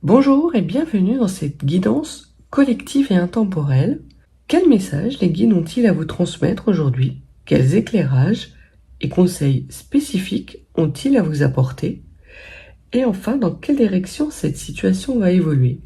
Bonjour et bienvenue dans cette guidance collective et intemporelle. Quel message les guides ont-ils à vous transmettre aujourd'hui? Quels éclairages et conseils spécifiques ont-ils à vous apporter? Et enfin, dans quelle direction cette situation va évoluer?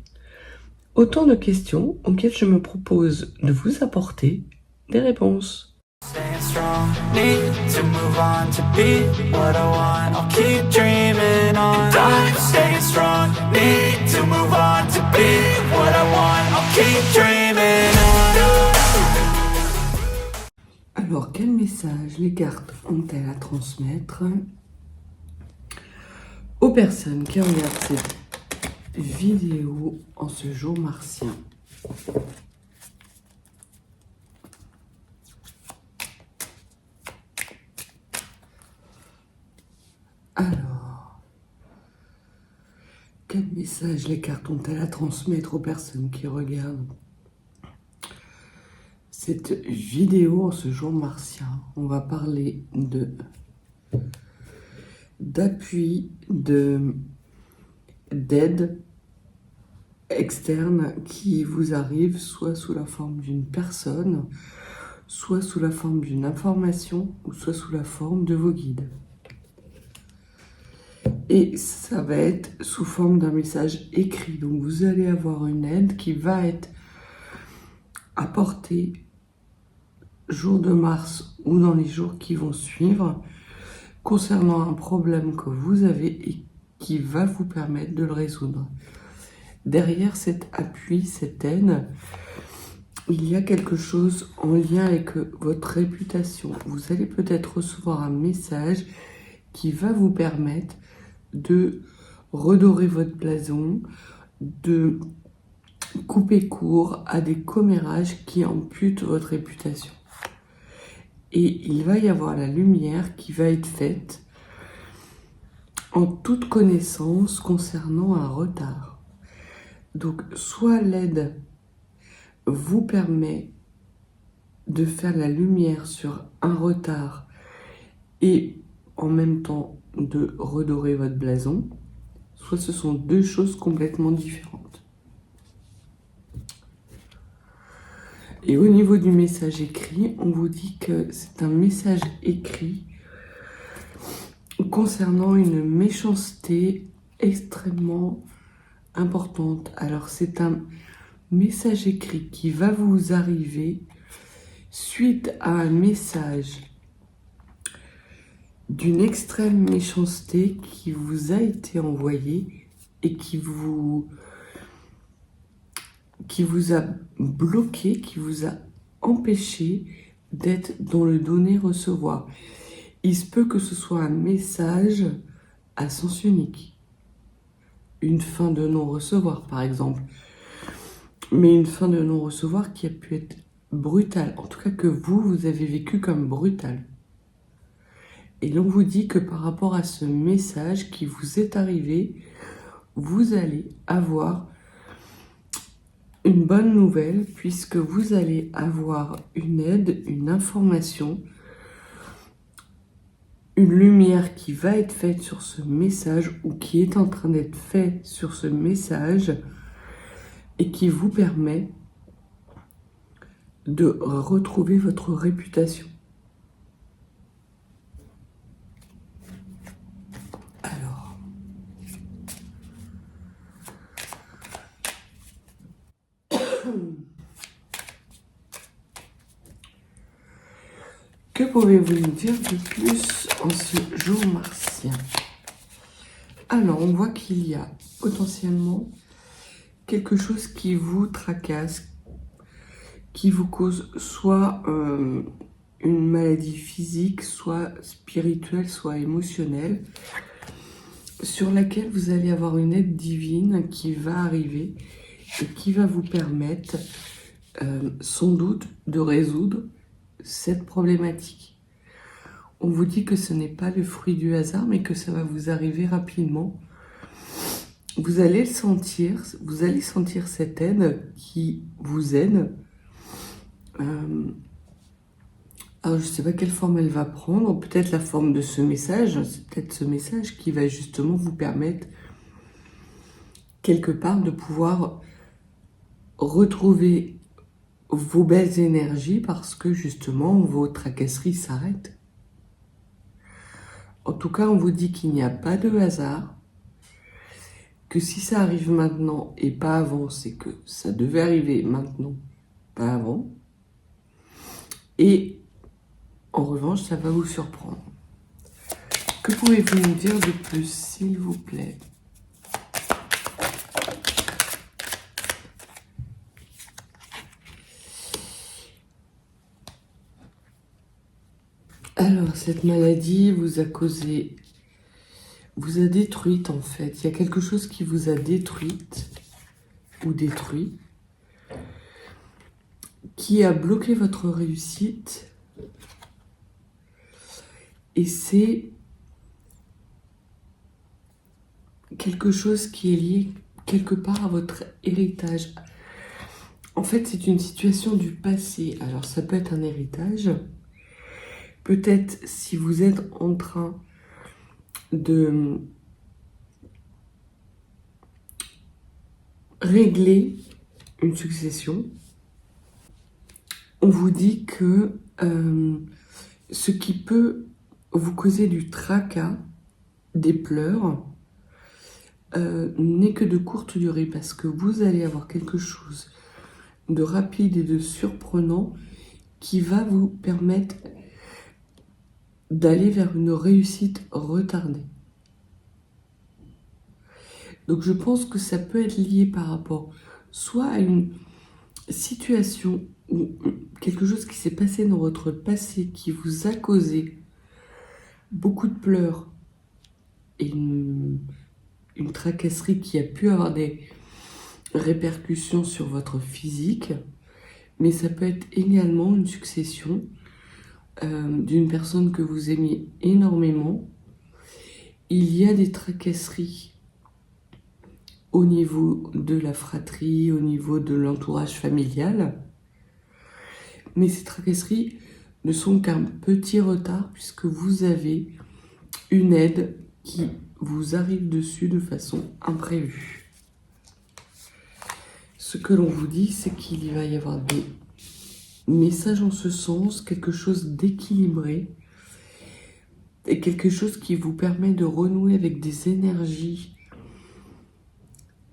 Autant de questions auxquelles je me propose de vous apporter des réponses. Staying strong, need to move on to be what I want. I'll keep dreaming on. And I'm staying strong, need to move on to be what I want. I'll keep dreaming on. Alors, quel message les cartes ont-elles à transmettre aux personnes qui regardent cette vidéo en ce jour martien? Alors, quel message les cartes ont-elles à transmettre aux personnes qui regardent cette vidéo en ce jour martien? On va parler d'appui, d'aide externe qui vous arrive soit sous la forme d'une personne, soit sous la forme d'une information, ou soit sous la forme de vos guides. Et ça va être sous forme d'un message écrit. Donc vous allez avoir une aide qui va être apportée jour de mars ou dans les jours qui vont suivre concernant un problème que vous avez et qui va vous permettre de le résoudre. Derrière cet appui, cette aide, il y a quelque chose en lien avec votre réputation. Vous allez peut-être recevoir un message qui va vous permettre de redorer votre blason, de couper court à des commérages qui amputent votre réputation. Et il va y avoir la lumière qui va être faite en toute connaissance concernant un retard. Donc, soit l'aide vous permet de faire la lumière sur un retard et en même temps de redorer votre blason, soit ce sont deux choses complètement différentes. Et au niveau du message écrit, on vous dit que c'est un message écrit concernant une méchanceté extrêmement importante. Alors c'est un message écrit qui va vous arriver suite à un message d'une extrême méchanceté qui vous a été envoyé et qui vous a bloqué, qui vous a empêché d'être dans le donner-recevoir. Il se peut que ce soit un message à sens unique. Une fin de non-recevoir, par exemple. Mais une fin de non-recevoir qui a pu être brutale. En tout cas, que vous avez vécu comme brutale. Et l'on vous dit que par rapport à ce message qui vous est arrivé, vous allez avoir une bonne nouvelle puisque vous allez avoir une aide, une information, une lumière qui va être faite sur ce message ou qui est en train d'être faite sur ce message et qui vous permet de retrouver votre réputation. Que pouvez-vous nous dire de plus en ce jour martien? Alors, on voit qu'il y a potentiellement quelque chose qui vous tracasse, qui vous cause soit une maladie physique, soit spirituelle, soit émotionnelle, sur laquelle vous allez avoir une aide divine qui va arriver et qui va vous permettre sans doute de résoudre cette problématique. On vous dit que ce n'est pas le fruit du hasard, mais que ça va vous arriver rapidement. Vous allez le sentir, vous allez sentir cette aide qui vous aide. Alors, je ne sais pas quelle forme elle va prendre, peut-être la forme de ce message. C'est peut-être ce message qui va justement vous permettre quelque part de pouvoir retrouver vos belles énergies parce que justement vos tracasseries s'arrêtent. En tout cas, on vous dit qu'il n'y a pas de hasard, que si ça arrive maintenant et pas avant, c'est que ça devait arriver maintenant, pas avant. Et en revanche, ça va vous surprendre. Que pouvez-vous nous dire de plus, s'il vous plaît? Alors, cette maladie vous a causé, vous a détruite en fait. Il y a quelque chose qui vous a détruite ou détruit, qui a bloqué votre réussite. Et c'est quelque chose qui est lié quelque part à votre héritage. En fait, c'est une situation du passé. Alors, ça peut être un héritage. Peut-être si vous êtes en train de régler une succession, on vous dit que ce qui peut vous causer du tracas, des pleurs, n'est que de courte durée parce que vous allez avoir quelque chose de rapide et de surprenant qui va vous permettre d'aller vers une réussite retardée. Donc je pense que ça peut être lié par rapport soit à une situation ou quelque chose qui s'est passé dans votre passé qui vous a causé beaucoup de pleurs et une tracasserie qui a pu avoir des répercussions sur votre physique, mais ça peut être également une succession d'une personne que vous aimiez énormément. Il y a des tracasseries au niveau de la fratrie, au niveau de l'entourage familial, mais ces tracasseries ne sont qu'un petit retard puisque vous avez une aide qui vous arrive dessus de façon imprévue. Ce que l'on vous dit, c'est qu'il va y avoir des messages en ce sens, quelque chose d'équilibré et quelque chose qui vous permet de renouer avec des énergies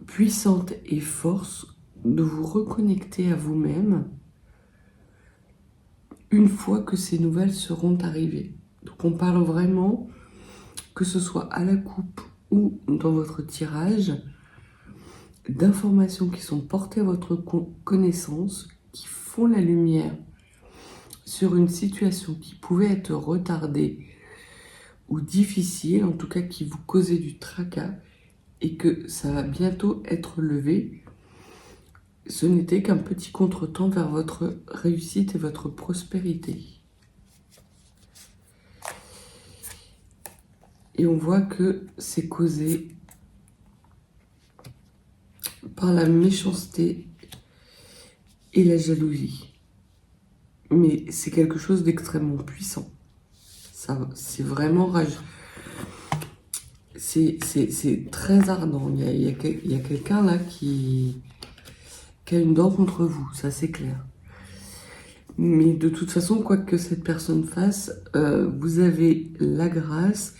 puissantes et forces, de vous reconnecter à vous-même une fois que ces nouvelles seront arrivées. Donc on parle vraiment, que ce soit à la coupe ou dans votre tirage, d'informations qui sont portées à votre connaissance, qui font la lumière sur une situation qui pouvait être retardée ou difficile, en tout cas qui vous causait du tracas, et que ça va bientôt être levé. Ce n'était qu'un petit contretemps vers votre réussite et votre prospérité. Et on voit que c'est causé par la méchanceté et la jalousie. Mais c'est quelque chose d'extrêmement puissant. Ça, c'est vraiment rage. C'est très ardent. Il y a quelqu'un là qui a une dent contre vous, ça c'est clair. Mais de toute façon, quoi que cette personne fasse, vous avez la grâce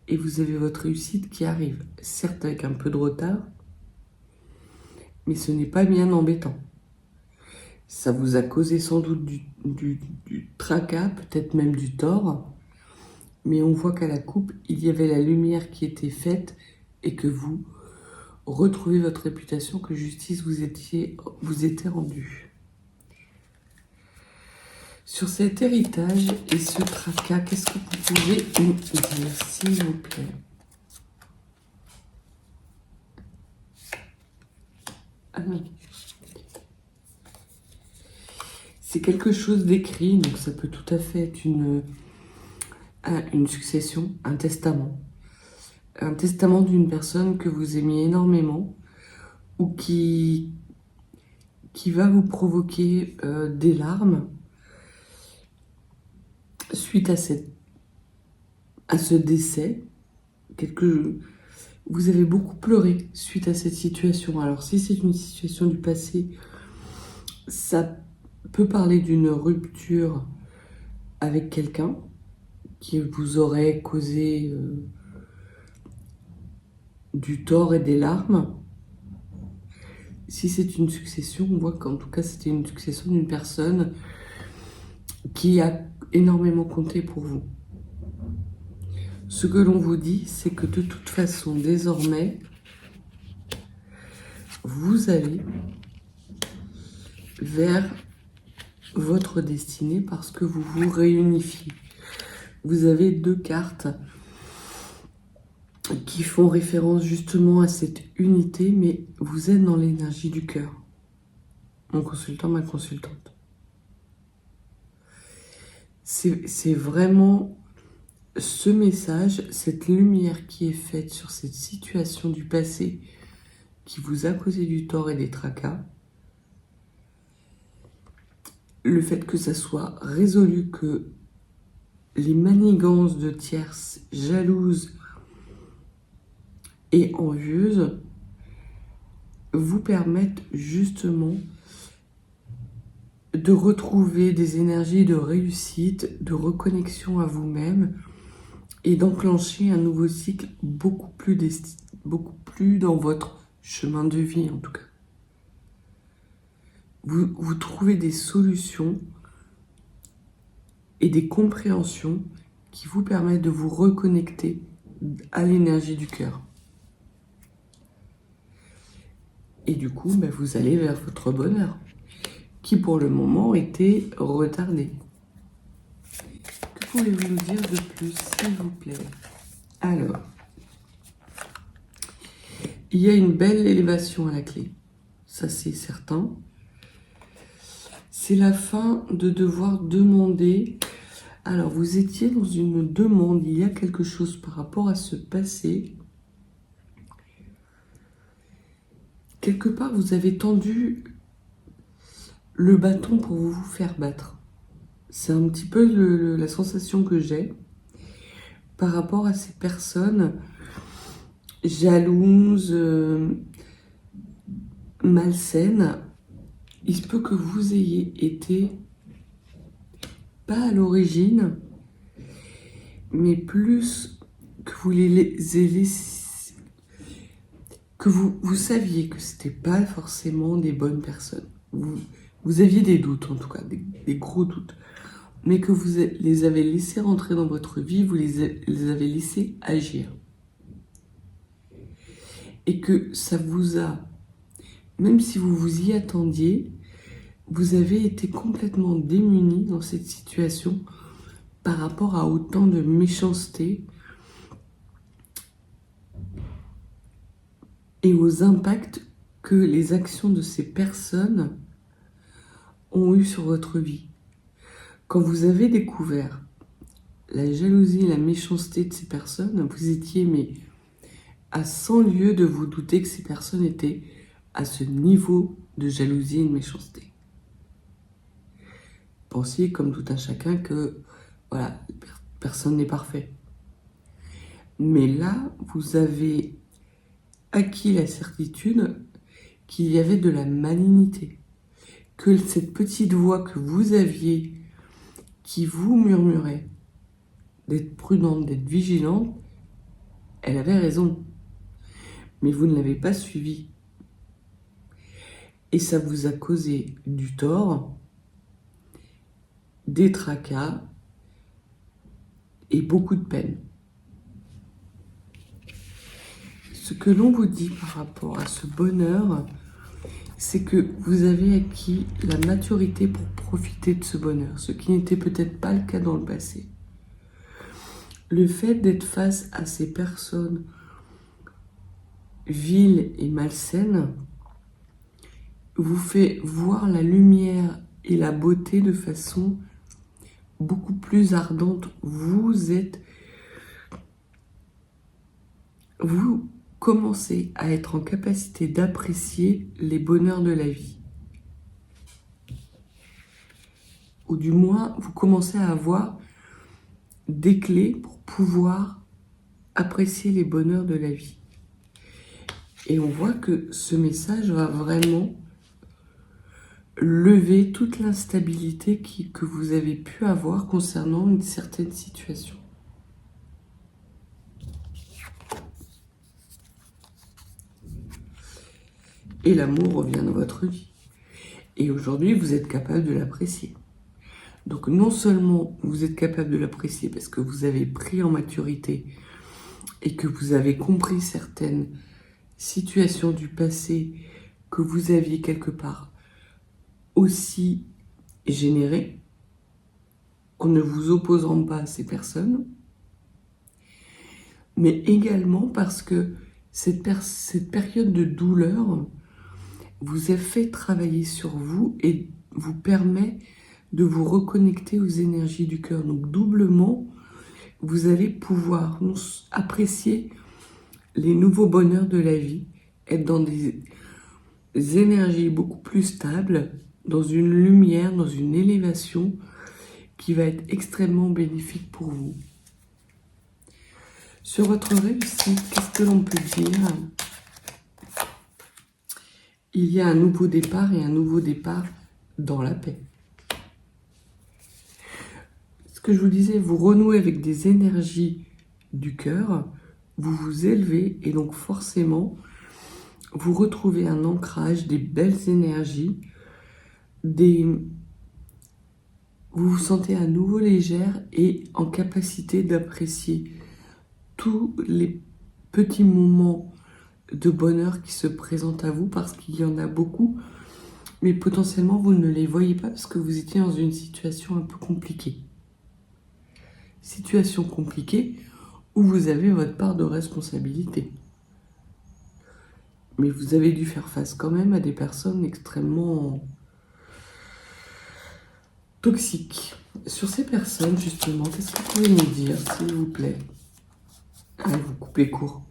et vous avez votre réussite qui arrive. Certes avec un peu de retard, mais ce n'est pas bien embêtant. Ça vous a causé sans doute du tracas, peut-être même du tort, mais on voit qu'à la coupe, il y avait la lumière qui était faite et que vous retrouvez votre réputation, que justice vous était rendue. Sur cet héritage et ce tracas, qu'est-ce que vous pouvez nous dire, s'il vous plaît? Ah non. C'est quelque chose d'écrit, donc ça peut tout à fait être une succession, un testament. Un testament d'une personne que vous aimiez énormément ou qui va vous provoquer des larmes suite à ce décès. Vous avez beaucoup pleuré suite à cette situation. Alors si c'est une situation du passé, ça peut parler d'une rupture avec quelqu'un qui vous aurait causé du tort et des larmes. Si c'est une succession, on voit qu'en tout cas c'était une succession d'une personne qui a énormément compté pour vous. Ce que l'on vous dit, c'est que de toute façon, désormais, vous allez vers votre destinée parce que vous vous réunifiez. Vous avez 2 cartes qui font référence justement à cette unité, mais vous êtes dans l'énergie du cœur. Mon consultant, ma consultante. C'est vraiment ce message, cette lumière qui est faite sur cette situation du passé qui vous a causé du tort et des tracas. Le fait que ça soit résolu, que les manigances de tierces jalouses et envieuses vous permettent justement de retrouver des énergies de réussite, de reconnexion à vous-même et d'enclencher un nouveau cycle beaucoup plus dans votre chemin de vie en tout cas. Vous trouvez des solutions et des compréhensions qui vous permettent de vous reconnecter à l'énergie du cœur. Et du coup, vous allez vers votre bonheur, qui pour le moment était retardé. Que pouvez-vous nous dire de plus, s'il vous plaît? Alors, il y a une belle élévation à la clé, ça c'est certain. C'est la fin de devoir demander. Alors, vous étiez dans une demande, il y a quelque chose par rapport à ce passé. Quelque part, vous avez tendu le bâton pour vous faire battre. C'est un petit peu la sensation que j'ai par rapport à ces personnes jalouses, malsaines. Il se peut que vous ayez été, pas à l'origine, mais plus que vous les ayez laissés, que vous saviez que c'était pas forcément des bonnes personnes. Vous aviez des doutes, en tout cas, des gros doutes. Mais que vous les avez laissés rentrer dans votre vie, vous les avez laissés agir. Et que ça vous a, même si vous vous y attendiez, vous avez été complètement démunis dans cette situation par rapport à autant de méchanceté et aux impacts que les actions de ces personnes ont eu sur votre vie. Quand vous avez découvert la jalousie et la méchanceté de ces personnes, vous étiez à 100 lieues de vous douter que ces personnes étaient à ce niveau de jalousie et de méchanceté. Pensiez, comme tout un chacun, que voilà, personne n'est parfait. Mais là, vous avez acquis la certitude qu'il y avait de la malignité, que cette petite voix que vous aviez qui vous murmurait d'être prudente, d'être vigilante, elle avait raison. Mais vous ne l'avez pas suivie. Et ça vous a causé du tort, des tracas et beaucoup de peine. Ce que l'on vous dit par rapport à ce bonheur, c'est que vous avez acquis la maturité pour profiter de ce bonheur, ce qui n'était peut-être pas le cas dans le passé. Le fait d'être face à ces personnes viles et malsaines vous fait voir la lumière et la beauté de façon beaucoup plus ardente. Vous commencez à être en capacité d'apprécier les bonheurs de la vie. Ou du moins, vous commencez à avoir des clés pour pouvoir apprécier les bonheurs de la vie. Et on voit que ce message va vraiment lever toute l'instabilité que vous avez pu avoir concernant une certaine situation. Et l'amour revient dans votre vie. Et aujourd'hui, vous êtes capable de l'apprécier. Donc non seulement vous êtes capable de l'apprécier parce que vous avez pris en maturité et que vous avez compris certaines situations du passé que vous aviez quelque part aussi générées, en ne vous opposant pas à ces personnes, mais également parce que cette période de douleur vous a fait travailler sur vous et vous permet de vous reconnecter aux énergies du cœur. Donc doublement, vous allez pouvoir apprécier les nouveaux bonheurs de la vie, être dans des énergies beaucoup plus stables, dans une lumière, dans une élévation qui va être extrêmement bénéfique pour vous. Sur votre réussite, qu'est-ce que l'on peut dire ? Il y a un nouveau départ et un nouveau départ dans la paix. Ce que je vous disais, vous renouez avec des énergies du cœur, vous vous élevez et donc forcément, vous retrouvez un ancrage, des belles énergies, vous vous sentez à nouveau légère et en capacité d'apprécier tous les petits moments de bonheur qui se présentent à vous parce qu'il y en a beaucoup, mais potentiellement vous ne les voyez pas parce que vous étiez dans une situation un peu compliquée. Situation compliquée où vous avez votre part de responsabilité. Mais vous avez dû faire face quand même à des personnes extrêmement toxiques. Sur ces personnes, justement, qu'est-ce que vous pouvez nous dire, s'il vous plaît ? Ah, vous coupez court.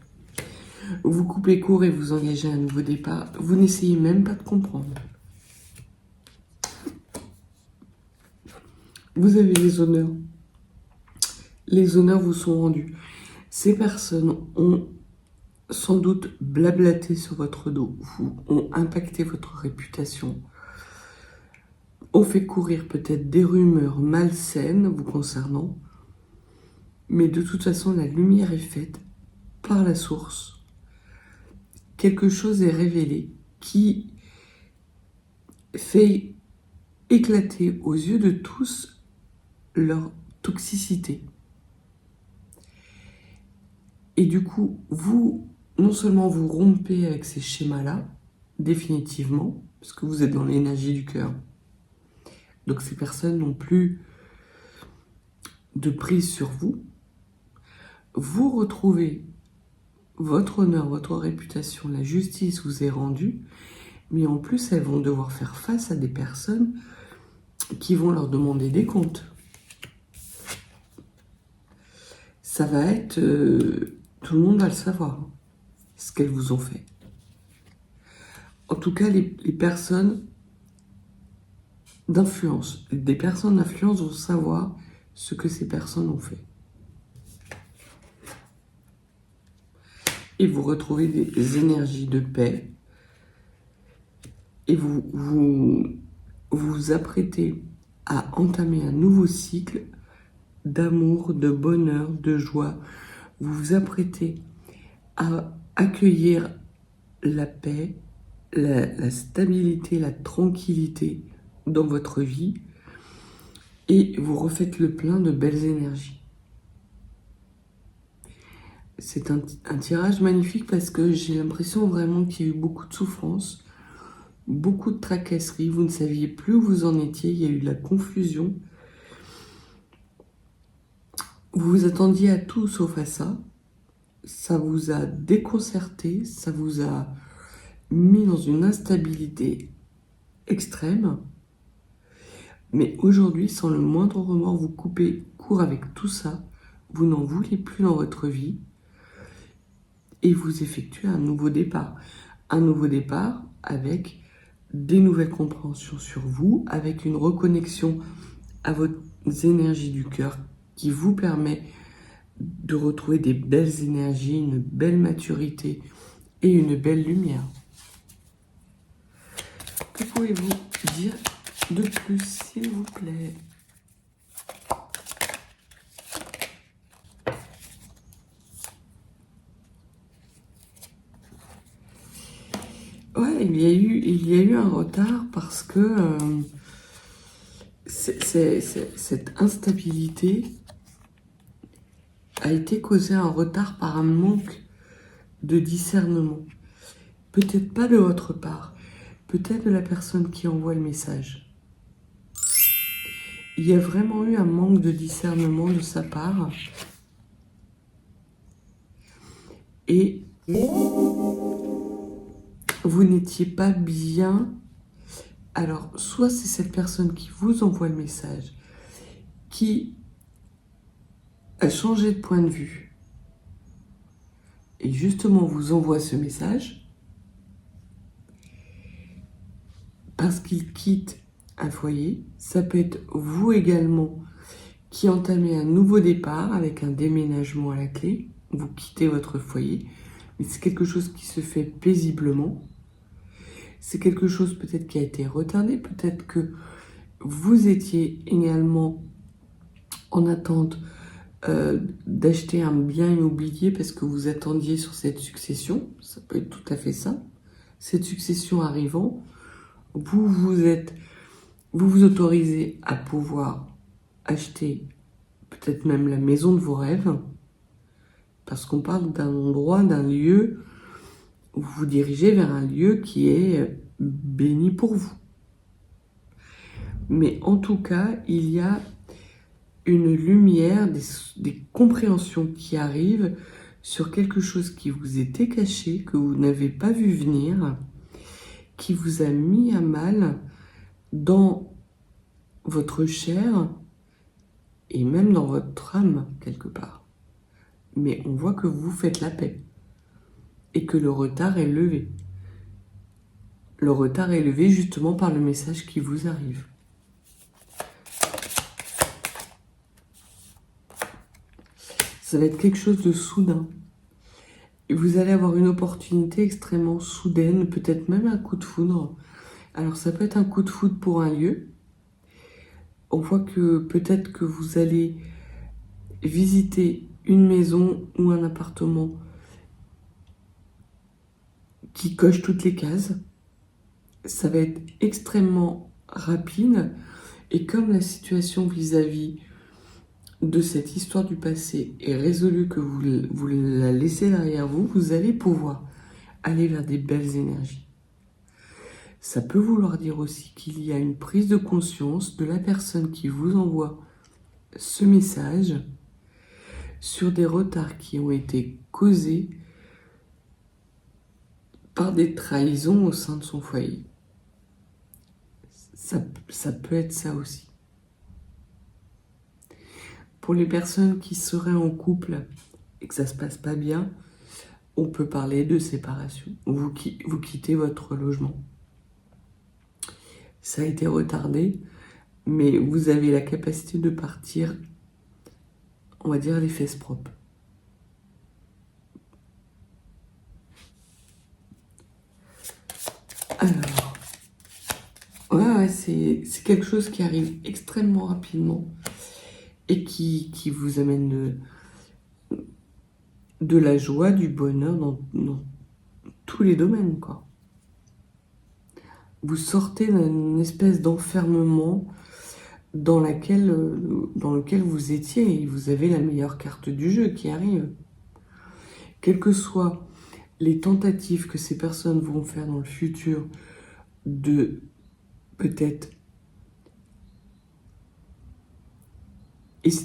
Vous coupez court et vous engagez un nouveau départ. Vous n'essayez même pas de comprendre. Vous avez les honneurs. Les honneurs vous sont rendus. Ces personnes ont sans doute blablaté sur votre dos, ont impacté votre réputation, ont fait courir peut-être des rumeurs malsaines vous concernant, mais de toute façon, la lumière est faite par la source. Quelque chose est révélé qui fait éclater aux yeux de tous leur toxicité. Et du coup, vous, non seulement vous rompez avec ces schémas-là, définitivement, parce que vous êtes dans l'énergie du cœur. Donc ces personnes n'ont plus de prise sur vous. Vous retrouvez votre honneur, votre réputation, la justice vous est rendue, mais en plus, elles vont devoir faire face à des personnes qui vont leur demander des comptes. Ça va être... tout le monde va le savoir, ce qu'elles vous ont fait. En tout cas, les personnes d'influence, des personnes d'influence vont savoir ce que ces personnes ont fait. Et vous retrouvez des énergies de paix et vous vous apprêtez à entamer un nouveau cycle d'amour, de bonheur, de joie. Vous vous apprêtez à accueillir la paix, la stabilité, la tranquillité dans votre vie et vous refaites le plein de belles énergies. C'est un tirage magnifique parce que j'ai l'impression vraiment qu'il y a eu beaucoup de souffrance, beaucoup de tracasseries, vous ne saviez plus où vous en étiez, il y a eu de la confusion. Vous vous attendiez à tout sauf à ça. Ça vous a déconcerté, ça vous a mis dans une instabilité extrême. Mais aujourd'hui, sans le moindre remords, vous coupez court avec tout ça. Vous n'en voulez plus dans votre vie. Et vous effectuez un nouveau départ. Un nouveau départ avec des nouvelles compréhensions sur vous, avec une reconnexion à vos énergies du cœur qui vous permet de retrouver des belles énergies, une belle maturité et une belle lumière. Que pouvez-vous dire de plus, s'il vous plaît? Ouais, il y a eu un retard parce que cette instabilité a été causée un retard par un manque de discernement. Peut-être pas de votre part, peut-être de la personne qui envoie le message. Il y a vraiment eu un manque de discernement de sa part. Et vous n'étiez pas bien. Alors, soit c'est cette personne qui vous envoie le message, qui a changé de point de vue, et justement vous envoie ce message, parce qu'il quitte un foyer. Ça peut être vous également qui entamez un nouveau départ avec un déménagement à la clé. Vous quittez votre foyer, mais c'est quelque chose qui se fait paisiblement. C'est quelque chose peut-être qui a été retardé, peut-être que vous étiez également en attente d'acheter un bien immobilier parce que vous attendiez sur cette succession. Ça peut être tout à fait ça. Cette succession arrivant, vous vous autorisez à pouvoir acheter peut-être même la maison de vos rêves, parce qu'on parle d'un endroit, d'un lieu où vous vous dirigez vers un lieu qui est béni pour vous. Mais en tout cas, il y a une lumière, des compréhensions qui arrivent sur quelque chose qui vous était caché, que vous n'avez pas vu venir, qui vous a mis à mal dans votre chair et même dans votre âme quelque part. Mais on voit que vous faites la paix et que le retard est levé. Le retard est levé justement par le message qui vous arrive. Ça va être quelque chose de soudain. Et vous allez avoir une opportunité extrêmement soudaine, peut-être même un coup de foudre. Alors ça peut être un coup de foudre pour un lieu. On voit que peut-être que vous allez visiter une maison ou un appartement qui coche toutes les cases. Ça va être extrêmement rapide. Et comme la situation vis-à-vis de cette histoire du passé est résolue, que vous la laissez derrière vous, vous allez pouvoir aller vers des belles énergies. Ça peut vouloir dire aussi qu'il y a une prise de conscience de la personne qui vous envoie ce message sur des retards qui ont été causés par des trahisons au sein de son foyer. Ça peut être ça aussi. Pour les personnes qui seraient en couple et que ça se passe pas bien, on peut parler de séparation. Vous quittez votre logement. Ça a été retardé, mais vous avez la capacité de partir, on va dire, les fesses propres. Alors, ouais, c'est quelque chose qui arrive extrêmement rapidement et qui vous amène de la joie, du bonheur dans tous les domaines, quoi. Vous sortez d'une espèce d'enfermement dans lequel vous étiez, et vous avez la meilleure carte du jeu qui arrive. Quelles que soient les tentatives que ces personnes vont faire dans le futur de peut-être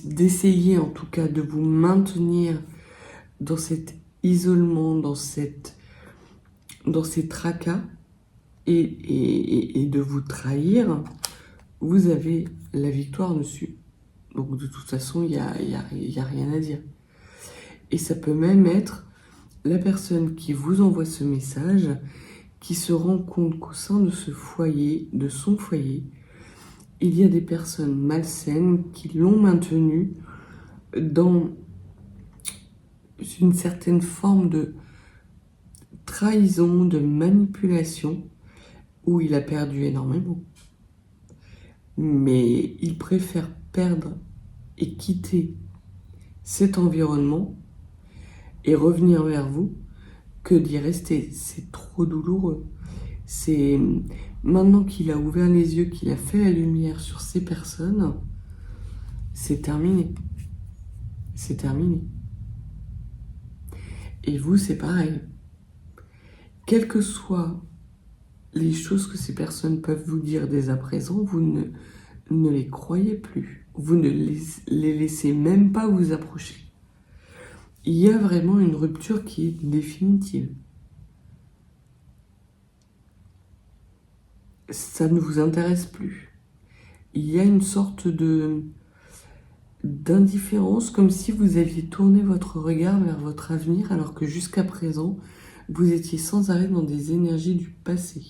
d'essayer en tout cas de vous maintenir dans cet isolement, dans ces tracas et de vous trahir, vous avez la victoire dessus. Donc de toute façon, il y a rien à dire. Et ça peut même être la personne qui vous envoie ce message qui se rend compte qu'au sein de ce foyer, de son foyer, il y a des personnes malsaines qui l'ont maintenu dans une certaine forme de trahison, de manipulation, où il a perdu énormément. Mais il préfère perdre et quitter cet environnement et revenir vers vous que d'y rester. C'est trop douloureux. C'est maintenant qu'il a ouvert les yeux, qu'il a fait la lumière sur ces personnes, c'est terminé. C'est terminé. Et vous, c'est pareil. Quelles que soient les choses que ces personnes peuvent vous dire dès à présent, vous ne les croyez plus. Vous ne les laissez même pas vous approcher. Il y a vraiment une rupture qui est définitive. Ça ne vous intéresse plus. Il y a une sorte d'indifférence, comme si vous aviez tourné votre regard vers votre avenir, alors que jusqu'à présent, vous étiez sans arrêt dans des énergies du passé.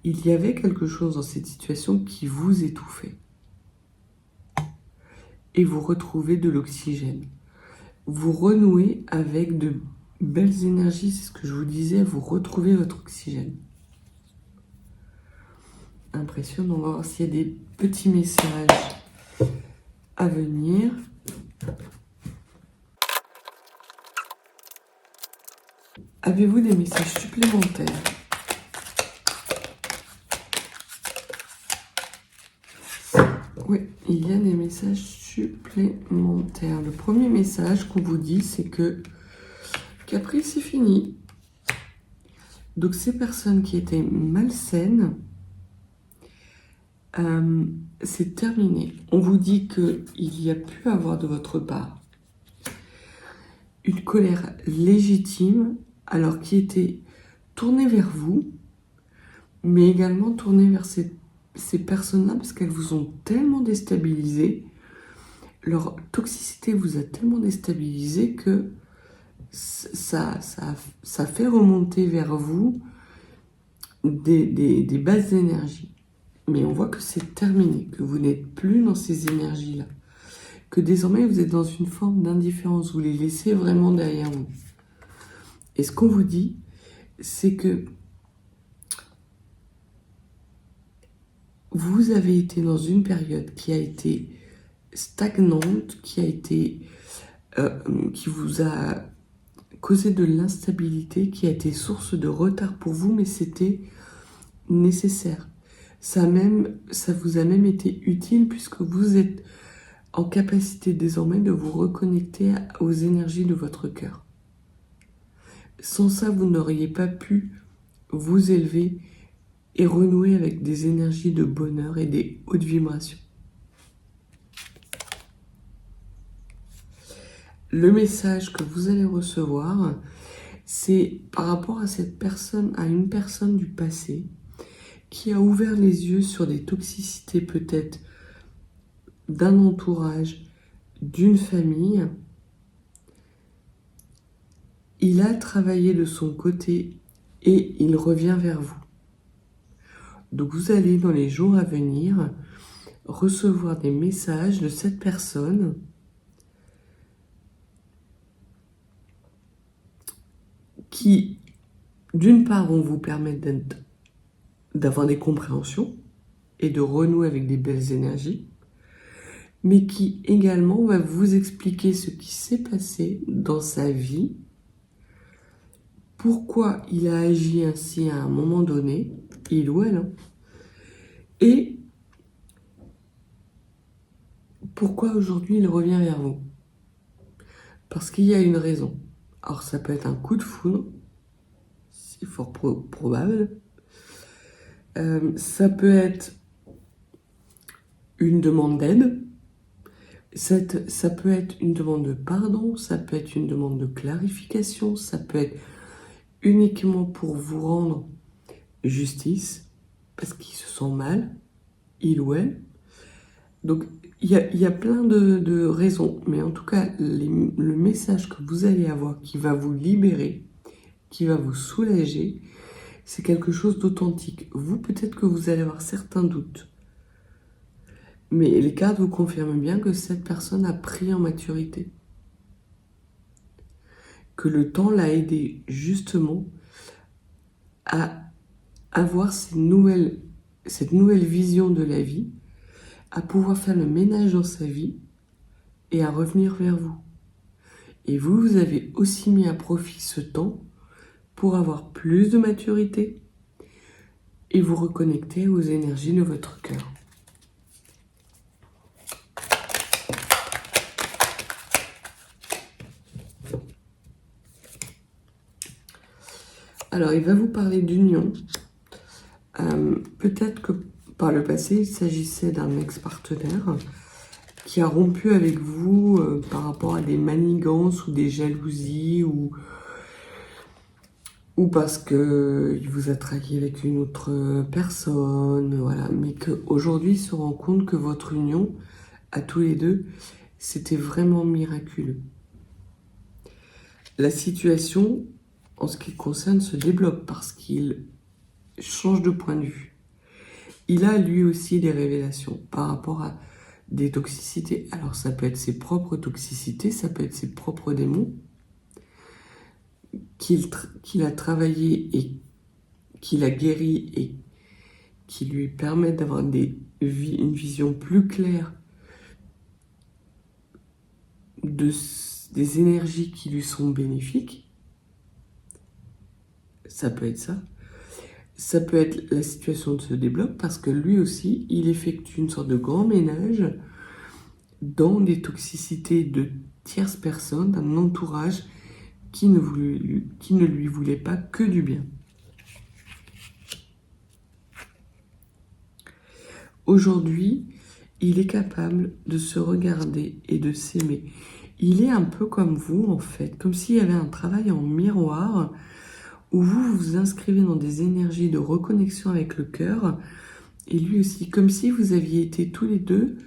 Il y avait quelque chose dans cette situation qui vous étouffait. Et vous retrouvez de l'oxygène. Vous renouez avec de belles énergies, c'est ce que je vous disais, vous retrouvez votre oxygène. Impressionnant, on va voir s'il y a des petits messages à venir. Avez-vous des messages supplémentaires ? Oui, il y a des messages supplémentaires. Le premier message qu'on vous dit, c'est que Capri, c'est fini. Donc ces personnes qui étaient malsaines, c'est terminé. On vous dit qu'il y a pu avoir de votre part une colère légitime, alors qui était tournée vers vous, mais également tournée vers ces personnes-là, parce qu'elles vous ont tellement déstabilisé, leur toxicité vous a tellement déstabilisé que ça fait remonter vers vous des basses énergies. Mais on voit que c'est terminé, que vous n'êtes plus dans ces énergies-là, que désormais vous êtes dans une forme d'indifférence, vous les laissez vraiment derrière vous. Et ce qu'on vous dit, c'est que vous avez été dans une période qui a été stagnante, qui vous a causé de l'instabilité, qui a été source de retard pour vous, mais c'était nécessaire. Ça vous a même été utile puisque vous êtes en capacité désormais de vous reconnecter aux énergies de votre cœur. Sans ça, vous n'auriez pas pu vous élever et renouer avec des énergies de bonheur et des hautes vibrations. Le message que vous allez recevoir, c'est par rapport à à une personne du passé qui a ouvert les yeux sur des toxicités peut-être d'un entourage, d'une famille. Il a travaillé de son côté et il revient vers vous. Donc vous allez dans les jours à venir recevoir des messages de cette personne qui, d'une part, vont vous permettre d'avoir des compréhensions et de renouer avec des belles énergies, mais qui également va vous expliquer ce qui s'est passé dans sa vie, pourquoi il a agi ainsi à un moment donné, il ou elle, hein, et pourquoi aujourd'hui il revient vers vous. Parce qu'il y a une raison. Alors ça peut être un coup de foudre, c'est fort probable. Ça peut être une demande d'aide. Ça peut être une demande de pardon, ça peut être une demande de clarification, ça peut être uniquement pour vous rendre justice, parce qu'il se sent mal, il ou elle. Donc, il y a plein de raisons, mais en tout cas, le message que vous allez avoir qui va vous libérer, qui va vous soulager, c'est quelque chose d'authentique. Vous, peut-être que vous allez avoir certains doutes, mais les cartes vous confirment bien que cette personne a pris en maturité. que le temps l'a aidé justement à avoir cette nouvelle vision de la vie, à pouvoir faire le ménage dans sa vie et à revenir vers vous. Et vous avez aussi mis à profit ce temps pour avoir plus de maturité et vous reconnecter aux énergies de votre cœur. Alors, il va vous parler d'union. Peut-être que par le passé, il s'agissait d'un ex-partenaire qui a rompu avec vous par rapport à des manigances ou des jalousies ou parce qu'il vous a trahi avec une autre personne, voilà. Mais qu'aujourd'hui, il se rend compte que votre union, à tous les deux, c'était vraiment miraculeux. La situation, en ce qui le concerne, se débloque parce qu'il change de point de vue. Il a lui aussi des révélations par rapport à des toxicités. Alors ça peut être ses propres toxicités, ça peut être ses propres démons qu'il a travaillé et qu'il a guéri et qui lui permettent d'avoir une vision plus claire des énergies qui lui sont bénéfiques. Ça peut être ça. Ça peut être la situation se débloque parce que lui aussi, il effectue une sorte de grand ménage dans des toxicités de tierces personnes, d'un entourage qui ne lui voulait pas que du bien. Aujourd'hui, il est capable de se regarder et de s'aimer. Il est un peu comme vous, en fait, comme s'il y avait un travail en miroir où vous vous inscrivez dans des énergies de reconnexion avec le cœur, et lui aussi, comme si vous aviez été tous les deux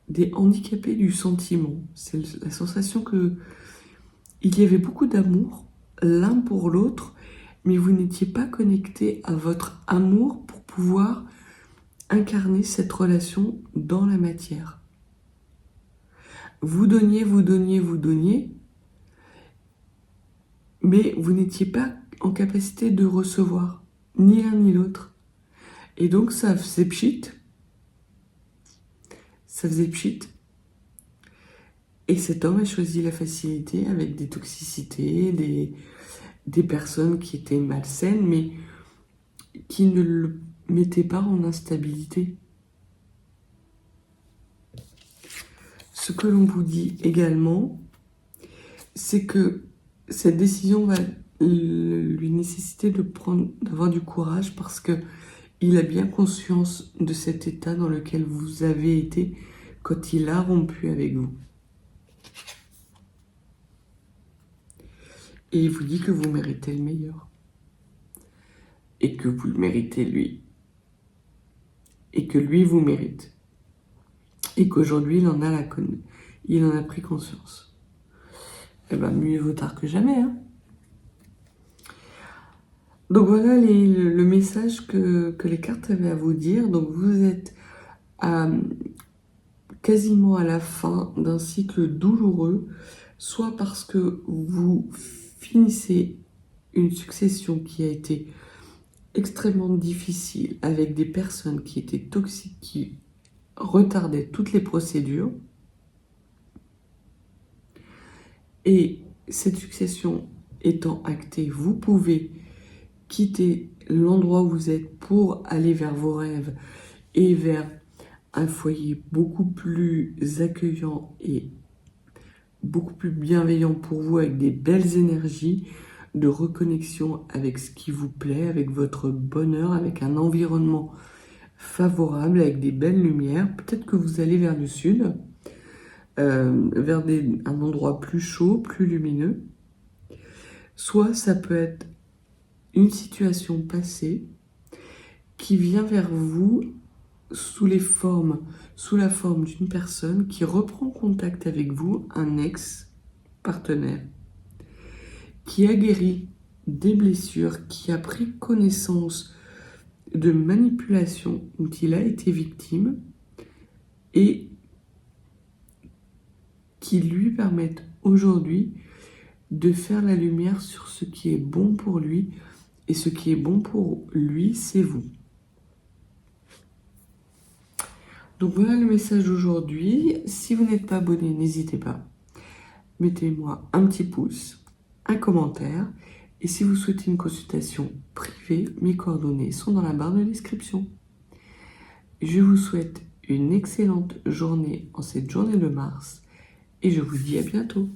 des handicapés du sentiment. C'est la sensation que il y avait beaucoup d'amour l'un pour l'autre, mais vous n'étiez pas connectés à votre amour pour pouvoir incarner cette relation dans la matière. Vous donniez, mais vous n'étiez pas en capacité de recevoir, ni l'un ni l'autre. Et donc ça faisait pchit. Et cet homme a choisi la facilité avec des toxicités, des personnes qui étaient malsaines, mais qui ne le mettaient pas en instabilité. Ce que l'on vous dit également, c'est que cette décision va lui nécessiter d'avoir du courage parce que il a bien conscience de cet état dans lequel vous avez été quand il a rompu avec vous. Et il vous dit que vous méritez le meilleur. Et que vous le méritez lui. Et que lui vous mérite. Et qu'aujourd'hui il en a pris conscience. Eh bien, mieux vaut tard que jamais, hein. Donc voilà le message que les cartes avaient à vous dire. Donc vous êtes quasiment à la fin d'un cycle douloureux, soit parce que vous finissez une succession qui a été extrêmement difficile avec des personnes qui étaient toxiques, qui retardaient toutes les procédures. Et cette succession étant actée, vous pouvez quitter l'endroit où vous êtes pour aller vers vos rêves et vers un foyer beaucoup plus accueillant et beaucoup plus bienveillant pour vous, avec des belles énergies de reconnexion avec ce qui vous plaît, avec votre bonheur, avec un environnement favorable, avec des belles lumières. Peut-être que vous allez vers le sud, vers un endroit plus chaud, plus lumineux. Soit ça peut être une situation passée qui vient vers vous sous la forme d'une personne qui reprend contact avec vous, un ex-partenaire, qui a guéri des blessures, qui a pris connaissance de manipulations dont il a été victime et qui lui permettent aujourd'hui de faire la lumière sur ce qui est bon pour lui. Et ce qui est bon pour lui, c'est vous. Donc voilà le message d'aujourd'hui. Si vous n'êtes pas abonné, n'hésitez pas. Mettez-moi un petit pouce, un commentaire. Et si vous souhaitez une consultation privée, mes coordonnées sont dans la barre de description. Je vous souhaite une excellente journée en cette journée de mars et je vous dis à bientôt.